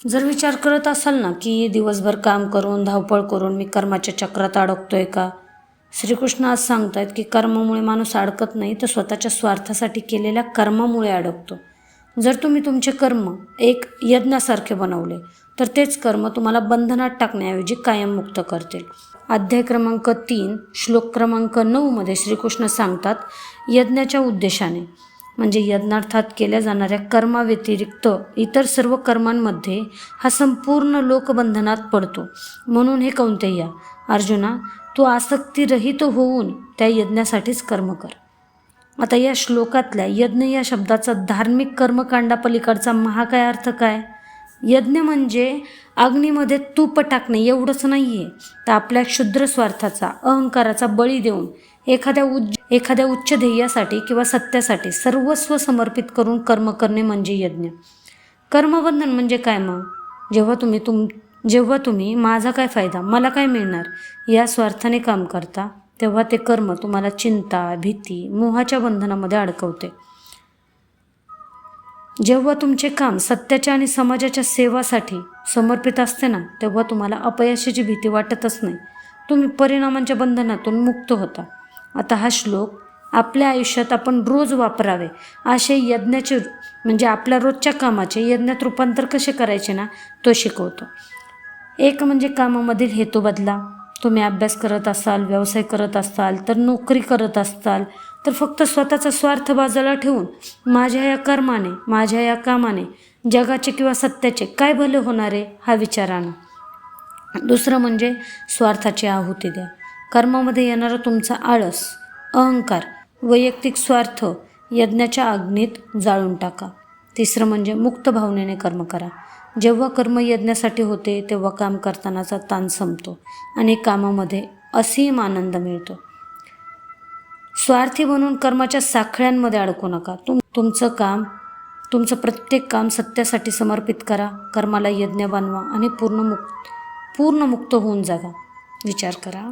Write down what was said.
जर विचार करत असाल ना की दिवसभर काम करून धावपळ करून मी कर्माच्या चक्रात अडकतोय का, श्रीकृष्ण आज सांगतायत की कर्मामुळे माणूस अडकत नाही तर स्वतःच्या स्वार्थासाठी केलेल्या कर्मामुळे अडकतो. जर तुम्ही तुमचे कर्म एक यज्ञासारखे बनवले तर तेच कर्म तुम्हाला बंधनात टाकण्याऐवजी कायम मुक्त करतील. अध्याय क्रमांक 3 श्लोक क्रमांक 9 मध्ये श्रीकृष्ण सांगतात, यज्ञाच्या उद्देशाने म्हणजे यज्ञार्थात केल्या जाणाऱ्या कर्माव्यतिरिक्त इतर सर्व कर्मांमध्ये हा संपूर्ण लोक बंधनात पडतो. म्हणून हे कौंतेया अर्जुना, तू आसक्तीरहित होऊन त्या यज्ञासाठीच कर्म कर. आता या श्लोकातल्या यज्ञ या शब्दाचा धार्मिक कर्मकांडापलीकडचा महाकाय अर्थ काय? यज्ञ म्हणजे अग्नीमध्ये तूप टाकणे एवढंच नाही आहे, तर आपल्या क्षुद्र स्वार्थाचा अहंकाराचा बळी देऊन एखाद्या उच्च ध्येयासाठी किंवा सत्यासाठी सर्वस्व समर्पित करून कर्म करणे म्हणजे यज्ञ. कर्मबंधन म्हणजे काय मग? जेव्हा तुम्ही माझा काय फायदा, मला काय मिळणार या स्वार्थाने काम करता, तेव्हा ते कर्म तुम्हाला चिंता, भीती, मोहाच्या बंधनामध्ये अडकवते. जेव्हा तुमचे काम सत्याच्या आणि समाजाच्या सेवासाठी समर्पित असते ना, तेव्हा तुम्हाला अपयशाची भीती वाटतच नाही. तुम्ही परिणामांच्या बंधनातून मुक्त होता. आता हा श्लोक आपल्या आयुष्यात आपण रोज वापरावे असे यज्ञाचे म्हणजे आपल्या रोजच्या कामाचे यज्ञात रूपांतर कसे करायचे ना, तो शिकवतो. एक म्हणजे कामामधील हेतू बदला. तुम्ही अभ्यास करत असाल, व्यवसाय करत असाल, तर नोकरी करत असाल, तर फक्त स्वतःचा स्वार्थ बाजूला ठेवून माझ्या या कर्माने, माझ्या या कामाने जगाचे किंवा सत्याचे काय भले होणार आहे हा विचार आणा. दुसरं म्हणजे स्वार्थाची आहुती द्या. कर्मामध्ये येणारा तुमचा आळस, अहंकार, वैयक्तिक स्वार्थ यज्ञाच्या अग्नीत जाळून टाका. तिसरं म्हणजे मुक्त भावनेने कर्म करा. जेव्हा कर्म यज्ञासाठी होते तेव्हा काम करतानाचा ताण संपतो आणि कामामध्ये असीम आनंद मिळतो. स्वार्थी बनून कर्माच्या साखळ्यांमध्ये अडकू नका. तुमचं प्रत्येक काम सत्यासाठी समर्पित करा. कर्माला यज्ञ बनवा आणि पूर्ण मुक्त होऊन जगा. विचार करा.